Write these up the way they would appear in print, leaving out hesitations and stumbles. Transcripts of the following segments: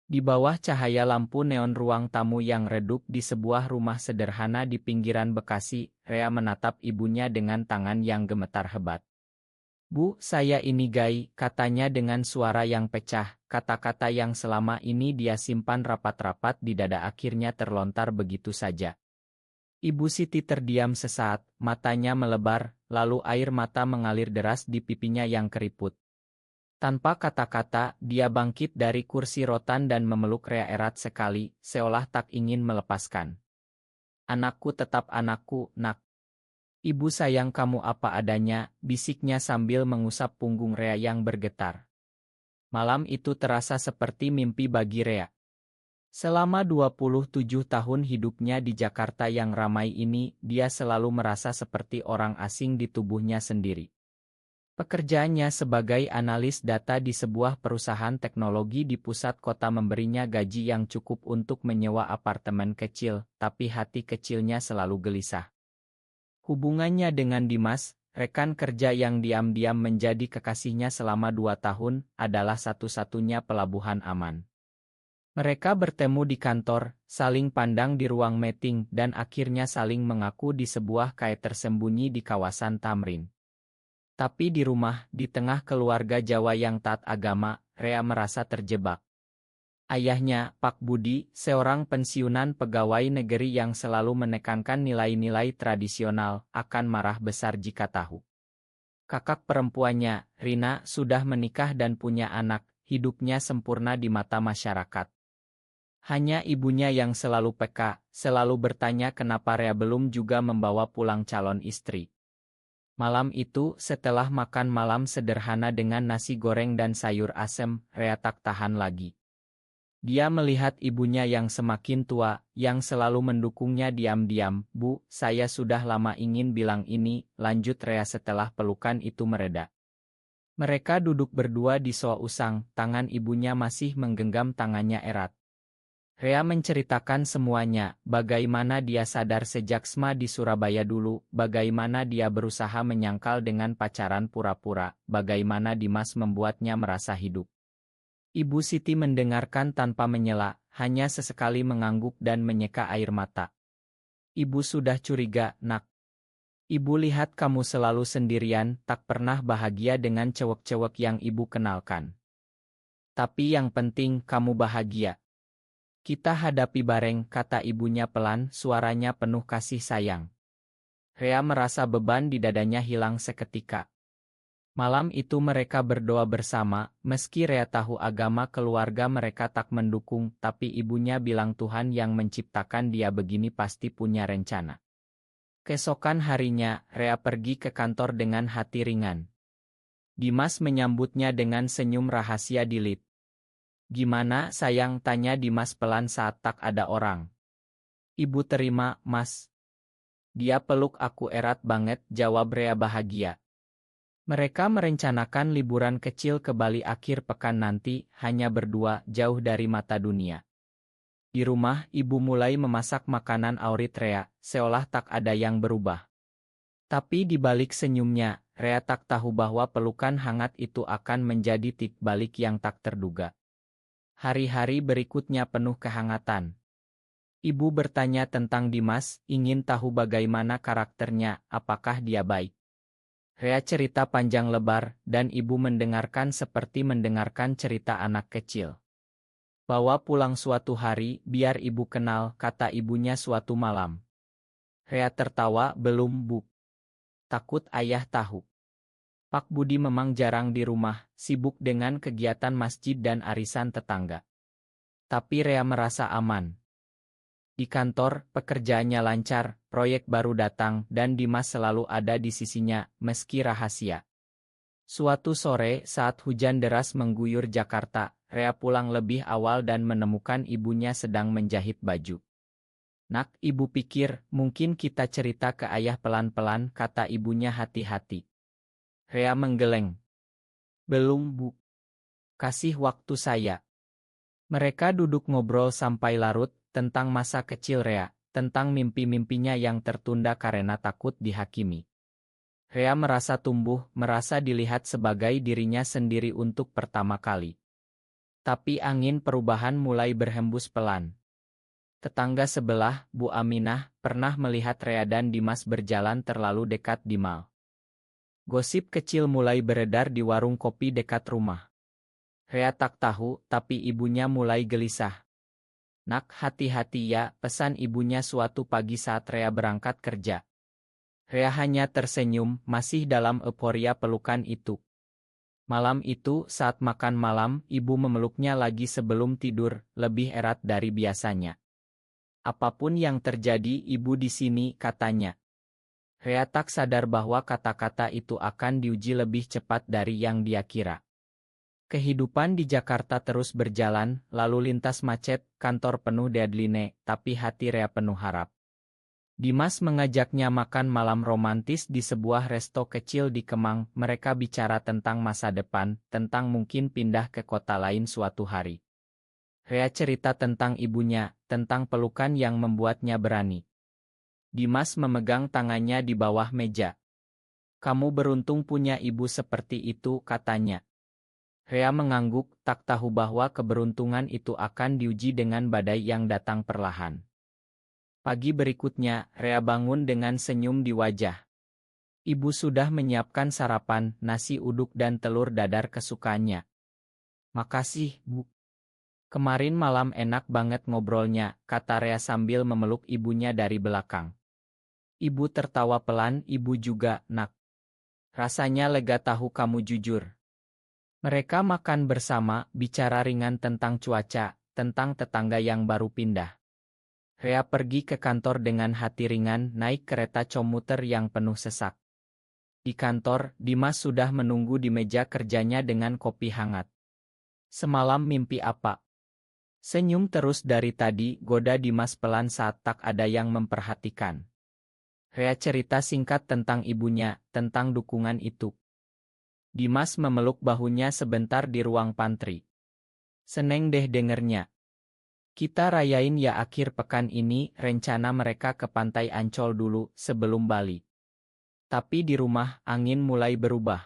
Di bawah cahaya lampu neon ruang tamu yang redup di sebuah rumah sederhana di pinggiran Bekasi, Rea menatap ibunya dengan tangan yang gemetar hebat. "Bu, saya ini Gai," katanya dengan suara yang pecah. Kata-kata yang selama ini dia simpan rapat-rapat di dada akhirnya terlontar begitu saja. Ibu Siti terdiam sesaat, matanya melebar, lalu air mata mengalir deras di pipinya yang keriput. Tanpa kata-kata, dia bangkit dari kursi rotan dan memeluk Rea erat sekali, seolah tak ingin melepaskan. "Anakku tetap anakku, Nak. Ibu sayang kamu apa adanya," bisiknya sambil mengusap punggung Rea yang bergetar. Malam itu terasa seperti mimpi bagi Rea. Selama 27 tahun hidupnya di Jakarta yang ramai ini, dia selalu merasa seperti orang asing di tubuhnya sendiri. Pekerjaannya sebagai analis data di sebuah perusahaan teknologi di pusat kota memberinya gaji yang cukup untuk menyewa apartemen kecil, tapi hati kecilnya selalu gelisah. Hubungannya dengan Dimas, rekan kerja yang diam-diam menjadi kekasihnya selama 2 tahun, adalah satu-satunya pelabuhan aman. Mereka bertemu di kantor, saling pandang di ruang meeting, dan akhirnya saling mengaku di sebuah kait tersembunyi di kawasan Tamrin. Tapi di rumah, di tengah keluarga Jawa yang taat agama, Rea merasa terjebak. Ayahnya, Pak Budi, seorang pensiunan pegawai negeri yang selalu menekankan nilai-nilai tradisional, akan marah besar jika tahu. Kakak perempuannya, Rina, sudah menikah dan punya anak, hidupnya sempurna di mata masyarakat. Hanya ibunya yang selalu peka, selalu bertanya kenapa Rea belum juga membawa pulang calon istri. Malam itu, setelah makan malam sederhana dengan nasi goreng dan sayur asem, Rea tak tahan lagi. Dia melihat ibunya yang semakin tua, yang selalu mendukungnya diam-diam. "Bu, saya sudah lama ingin bilang ini," lanjut Rea setelah pelukan itu mereda. Mereka duduk berdua di sofa usang, tangan ibunya masih menggenggam tangannya erat. Rea menceritakan semuanya, bagaimana dia sadar sejak SMA di Surabaya dulu, bagaimana dia berusaha menyangkal dengan pacaran pura-pura, bagaimana Dimas membuatnya merasa hidup. Ibu Siti mendengarkan tanpa menyela, hanya sesekali mengangguk dan menyeka air mata. "Ibu sudah curiga, Nak. Ibu lihat kamu selalu sendirian, tak pernah bahagia dengan cewek-cewek yang ibu kenalkan. Tapi yang penting kamu bahagia. Kita hadapi bareng," kata ibunya pelan, suaranya penuh kasih sayang. Rea merasa beban di dadanya hilang seketika. Malam itu mereka berdoa bersama, meski Rea tahu agama keluarga mereka tak mendukung, tapi ibunya bilang Tuhan yang menciptakan dia begini pasti punya rencana. Keesokan harinya, Rea pergi ke kantor dengan hati ringan. Dimas menyambutnya dengan senyum rahasia di lift. "Gimana sayang?" tanya Dimas pelan saat tak ada orang. "Ibu terima, Mas." "Dia peluk aku erat banget," jawab Rea bahagia. Mereka merencanakan liburan kecil ke Bali akhir pekan nanti, hanya berdua, jauh dari mata dunia. Di rumah, ibu mulai memasak makanan favorit Rea, seolah tak ada yang berubah. Tapi di balik senyumnya, Rea tak tahu bahwa pelukan hangat itu akan menjadi titik balik yang tak terduga. Hari-hari berikutnya penuh kehangatan. Ibu bertanya tentang Dimas, ingin tahu bagaimana karakternya, apakah dia baik. Rea cerita panjang lebar, dan ibu mendengarkan seperti mendengarkan cerita anak kecil. "Bawa pulang suatu hari, biar ibu kenal," kata ibunya suatu malam. Rea tertawa, "Belum, Bu. Takut ayah tahu." Pak Budi memang jarang di rumah, sibuk dengan kegiatan masjid dan arisan tetangga. Tapi Rea merasa aman. Di kantor, pekerjaannya lancar, proyek baru datang, dan Dimas selalu ada di sisinya, meski rahasia. Suatu sore, saat hujan deras mengguyur Jakarta, Rea pulang lebih awal dan menemukan ibunya sedang menjahit baju. "Nak, ibu pikir, mungkin kita cerita ke ayah pelan-pelan," kata ibunya hati-hati. Rea menggeleng. "Belum, Bu. Kasih waktu saya." Mereka duduk ngobrol sampai larut, tentang masa kecil Rea, tentang mimpi-mimpinya yang tertunda karena takut dihakimi. Rea merasa tumbuh, merasa dilihat sebagai dirinya sendiri untuk pertama kali. Tapi angin perubahan mulai berhembus pelan. Tetangga sebelah, Bu Aminah, pernah melihat Rea dan Dimas berjalan terlalu dekat di mal. Gosip kecil mulai beredar di warung kopi dekat rumah. Rea tak tahu, tapi ibunya mulai gelisah. "Nak, hati-hati ya," pesan ibunya suatu pagi saat Rea berangkat kerja. Rea hanya tersenyum, masih dalam euforia pelukan itu. Malam itu, saat makan malam, ibu memeluknya lagi sebelum tidur, lebih erat dari biasanya. "Apapun yang terjadi, ibu di sini," katanya. Rea tak sadar bahwa kata-kata itu akan diuji lebih cepat dari yang dia kira. Kehidupan di Jakarta terus berjalan, lalu lintas macet, kantor penuh deadline, tapi hati Rea penuh harap. Dimas mengajaknya makan malam romantis di sebuah resto kecil di Kemang. Mereka bicara tentang masa depan, tentang mungkin pindah ke kota lain suatu hari. Rea cerita tentang ibunya, tentang pelukan yang membuatnya berani. Dimas memegang tangannya di bawah meja. "Kamu beruntung punya ibu seperti itu," katanya. Rea mengangguk, tak tahu bahwa keberuntungan itu akan diuji dengan badai yang datang perlahan. Pagi berikutnya, Rea bangun dengan senyum di wajah. Ibu sudah menyiapkan sarapan, nasi uduk dan telur dadar kesukaannya. "Makasih, Bu. Kemarin malam enak banget ngobrolnya," kata Rea sambil memeluk ibunya dari belakang. Ibu tertawa pelan. "Ibu juga, Nak. Rasanya lega tahu kamu jujur." Mereka makan bersama, bicara ringan tentang cuaca, tentang tetangga yang baru pindah. Rea pergi ke kantor dengan hati ringan, naik kereta komuter yang penuh sesak. Di kantor, Dimas sudah menunggu di meja kerjanya dengan kopi hangat. "Semalam mimpi apa?" Senyum terus dari tadi, goda Dimas pelan saat tak ada yang memperhatikan. Rea cerita singkat tentang ibunya, tentang dukungan itu. Dimas memeluk bahunya sebentar di ruang pantry. "Seneng deh dengernya. Kita rayain ya akhir pekan ini." Rencana mereka ke Pantai Ancol dulu, sebelum Bali. Tapi di rumah, angin mulai berubah.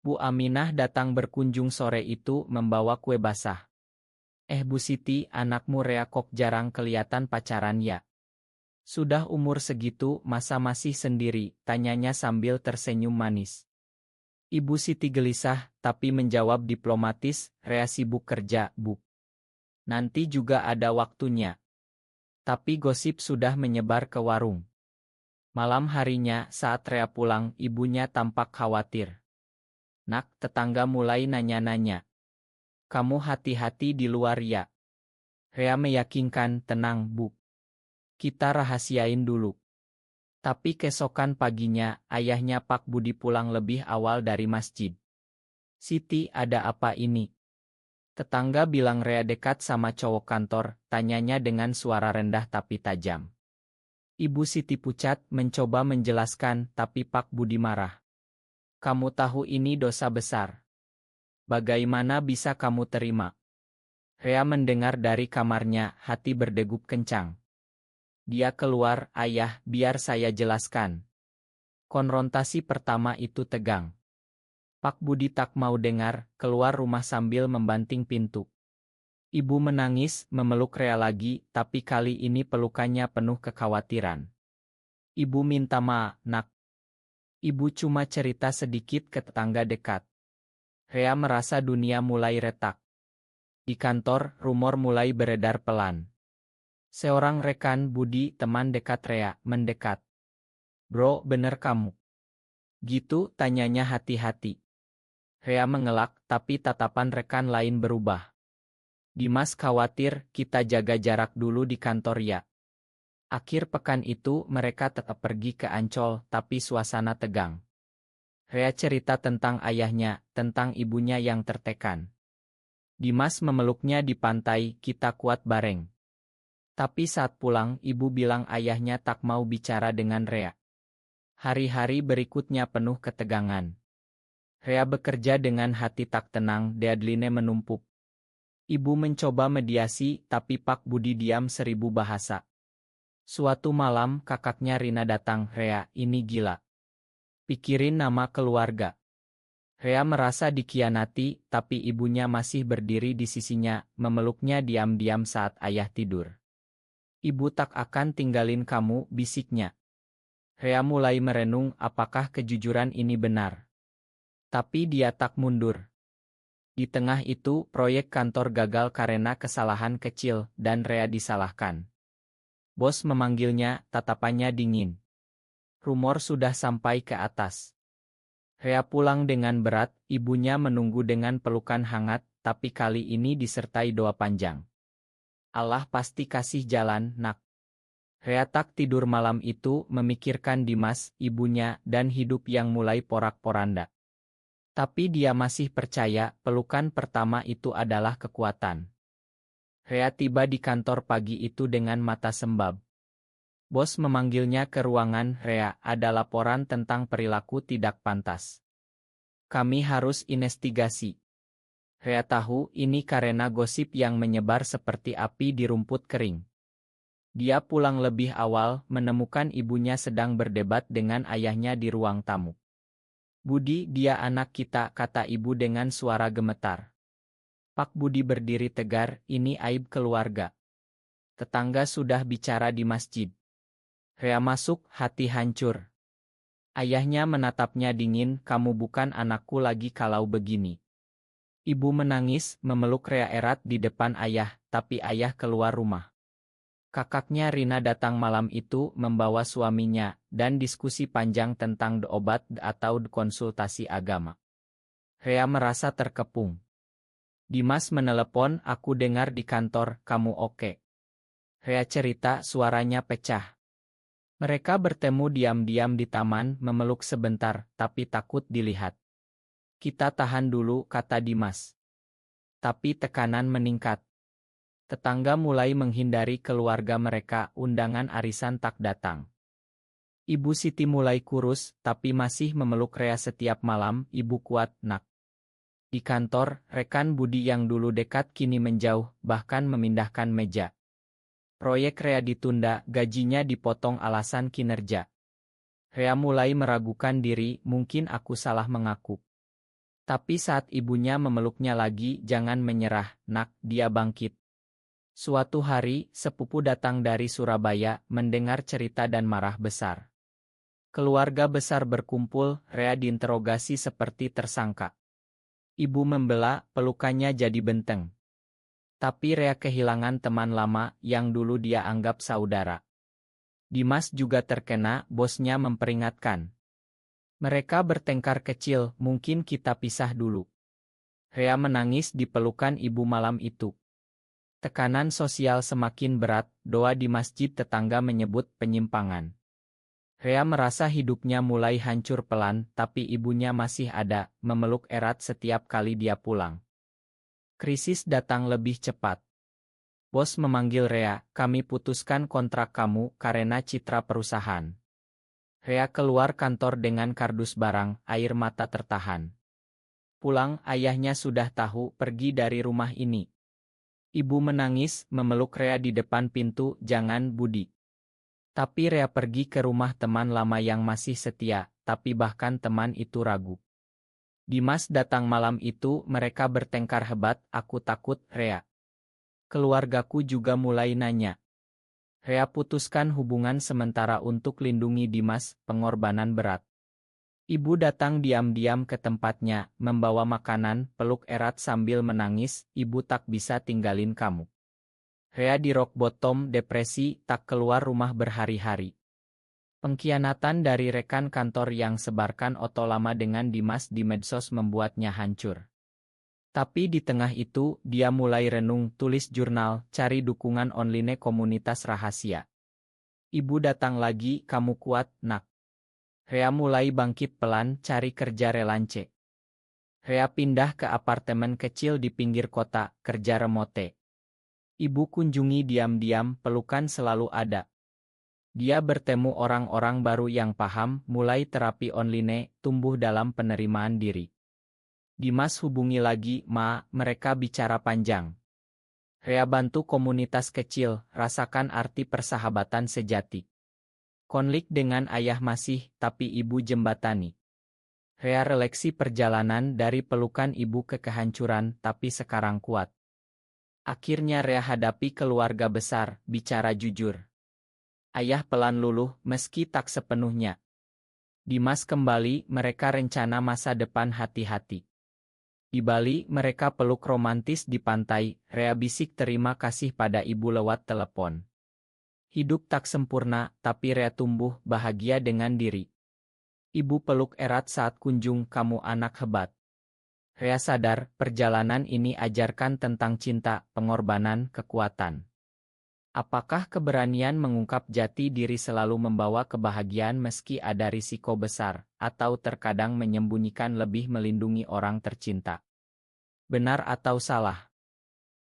Bu Aminah datang berkunjung sore itu membawa kue basah. Bu Siti, anakmu Rea kok jarang kelihatan pacaran ya? Sudah umur segitu, masa masih sendiri?" tanyanya sambil tersenyum manis. Ibu Siti gelisah, tapi menjawab diplomatis, "Rea sibuk kerja, Bu. Nanti juga ada waktunya." Tapi gosip sudah menyebar ke warung. Malam harinya, saat Rea pulang, ibunya tampak khawatir. "Nak, tetangga mulai nanya-nanya. Kamu hati-hati di luar ya?" Rea meyakinkan, "Tenang, Bu. Kita rahasiain dulu." Tapi keesokan paginya, ayahnya Pak Budi pulang lebih awal dari masjid. "Siti, ada apa ini?" Tetangga bilang Rea dekat sama cowok kantor, tanyanya dengan suara rendah tapi tajam. Ibu Siti pucat, mencoba menjelaskan, tapi Pak Budi marah. "Kamu tahu ini dosa besar. Bagaimana bisa kamu terima?" Rea mendengar dari kamarnya, hati berdegup kencang. Dia keluar, "Ayah, biar saya jelaskan." Konfrontasi pertama itu tegang. Pak Budi tak mau dengar, keluar rumah sambil membanting pintu. Ibu menangis, memeluk Rea lagi, tapi kali ini pelukannya penuh kekhawatiran. "Ibu minta maaf, Nak. Ibu cuma cerita sedikit ke tetangga dekat." Rea merasa dunia mulai retak. Di kantor, rumor mulai beredar pelan. Seorang rekan Budi, teman dekat Rea, mendekat. "Bro, bener kamu gitu?" tanyanya hati-hati. Rea mengelak, tapi tatapan rekan lain berubah. "Dimas khawatir, kita jaga jarak dulu di kantor ya." Akhir pekan itu mereka tetap pergi ke Ancol, tapi suasana tegang. Rea cerita tentang ayahnya, tentang ibunya yang tertekan. Dimas memeluknya di pantai, "Kita kuat bareng." Tapi saat pulang, ibu bilang ayahnya tak mau bicara dengan Rea. Hari-hari berikutnya penuh ketegangan. Rea bekerja dengan hati tak tenang, deadline menumpuk. Ibu mencoba mediasi, tapi Pak Budi diam 1000 bahasa. Suatu malam, kakaknya Rina datang. "Rea, ini gila. Pikirin nama keluarga." Rea merasa dikhianati, tapi ibunya masih berdiri di sisinya, memeluknya diam-diam saat ayah tidur. Ibu tak akan tinggalin kamu, bisiknya. Rea mulai merenung apakah kejujuran ini benar. Tapi dia tak mundur. Di tengah itu, proyek kantor gagal karena kesalahan kecil, dan Rea disalahkan. Bos memanggilnya, tatapannya dingin. Rumor sudah sampai ke atas. Rea pulang dengan berat, ibunya menunggu dengan pelukan hangat, tapi kali ini disertai doa panjang. Allah pasti kasih jalan, nak. Rea tak tidur malam itu memikirkan Dimas, ibunya, dan hidup yang mulai porak-poranda. Tapi dia masih percaya pelukan pertama itu adalah kekuatan. Rea tiba di kantor pagi itu dengan mata sembab. Bos memanggilnya ke ruangan. Rea, ada laporan tentang perilaku tidak pantas. Kami harus investigasi. Rea tahu ini karena gosip yang menyebar seperti api di rumput kering. Dia pulang lebih awal, menemukan ibunya sedang berdebat dengan ayahnya di ruang tamu. Budi, dia anak kita, kata ibu dengan suara gemetar. Pak Budi berdiri tegar, ini aib keluarga. Tetangga sudah bicara di masjid. Rea masuk, hati hancur. Ayahnya menatapnya dingin, kamu bukan anakku lagi kalau begini. Ibu menangis, memeluk Rea erat di depan ayah, tapi ayah keluar rumah. Kakaknya Rina datang malam itu membawa suaminya, dan diskusi panjang tentang obat atau konsultasi agama. Rea merasa terkepung. Dimas menelepon, aku dengar di kantor, kamu oke. Rea cerita, suaranya pecah. Mereka bertemu diam-diam di taman, memeluk sebentar, tapi takut dilihat. Kita tahan dulu, kata Dimas. Tapi tekanan meningkat. Tetangga mulai menghindari keluarga mereka, undangan arisan tak datang. Ibu Siti mulai kurus, tapi masih memeluk Rea setiap malam, ibu kuat, nak. Di kantor, rekan Budi yang dulu dekat kini menjauh, bahkan memindahkan meja. Proyek Rea ditunda, gajinya dipotong alasan kinerja. Rea mulai meragukan diri, mungkin aku salah mengaku. Tapi saat ibunya memeluknya lagi, jangan menyerah, nak, dia bangkit. Suatu hari, sepupu datang dari Surabaya, mendengar cerita dan marah besar. Keluarga besar berkumpul, Rea diinterogasi seperti tersangka. Ibu membela, pelukannya jadi benteng. Tapi Rea kehilangan teman lama, yang dulu dia anggap saudara. Dimas juga terkena, bosnya memperingatkan. Mereka bertengkar kecil, mungkin kita pisah dulu. Rea menangis di pelukan ibu malam itu. Tekanan sosial semakin berat, doa di masjid tetangga menyebut penyimpangan. Rea merasa hidupnya mulai hancur pelan, tapi ibunya masih ada, memeluk erat setiap kali dia pulang. Krisis datang lebih cepat. Bos memanggil Rea, kami putuskan kontrak kamu karena citra perusahaan. Rea keluar kantor dengan kardus barang, air mata tertahan. Pulang, ayahnya sudah tahu pergi dari rumah ini. Ibu menangis, memeluk Rea di depan pintu, jangan Budi. Tapi Rea pergi ke rumah teman lama yang masih setia, tapi bahkan teman itu ragu. Dimas datang malam itu, mereka bertengkar hebat, aku takut, Rea. Keluargaku juga mulai nanya. Rea putuskan hubungan sementara untuk lindungi Dimas, pengorbanan berat. Ibu datang diam-diam ke tempatnya, membawa makanan, peluk erat sambil menangis, ibu tak bisa tinggalin kamu. Rea di rock bottom, depresi, tak keluar rumah berhari-hari. Pengkhianatan dari rekan kantor yang sebarkan foto lama dengan Dimas di medsos membuatnya hancur. Tapi di tengah itu, dia mulai renung, tulis jurnal, cari dukungan online komunitas rahasia. Ibu datang lagi, kamu kuat, nak. Rea mulai bangkit pelan, cari kerja relance. Rea pindah ke apartemen kecil di pinggir kota, kerja remote. Ibu kunjungi diam-diam, pelukan selalu ada. Dia bertemu orang-orang baru yang paham, mulai terapi online, tumbuh dalam penerimaan diri. Dimas hubungi lagi, mereka bicara panjang. Rea bantu komunitas kecil, rasakan arti persahabatan sejati. Konflik dengan ayah masih, tapi ibu jembatani. Rea releksi perjalanan dari pelukan ibu ke kehancuran, tapi sekarang kuat. Akhirnya Rea hadapi keluarga besar, bicara jujur. Ayah pelan luluh, meski tak sepenuhnya. Dimas kembali, mereka rencana masa depan hati-hati. Di Bali, mereka peluk romantis di pantai, Rea bisik terima kasih pada ibu lewat telepon. Hidup tak sempurna, tapi Rea tumbuh bahagia dengan diri. Ibu peluk erat saat kunjung, kamu anak hebat. Rea sadar, perjalanan ini ajarkan tentang cinta, pengorbanan, kekuatan. Apakah keberanian mengungkap jati diri selalu membawa kebahagiaan meski ada risiko besar, atau terkadang menyembunyikan lebih melindungi orang tercinta? Benar atau salah?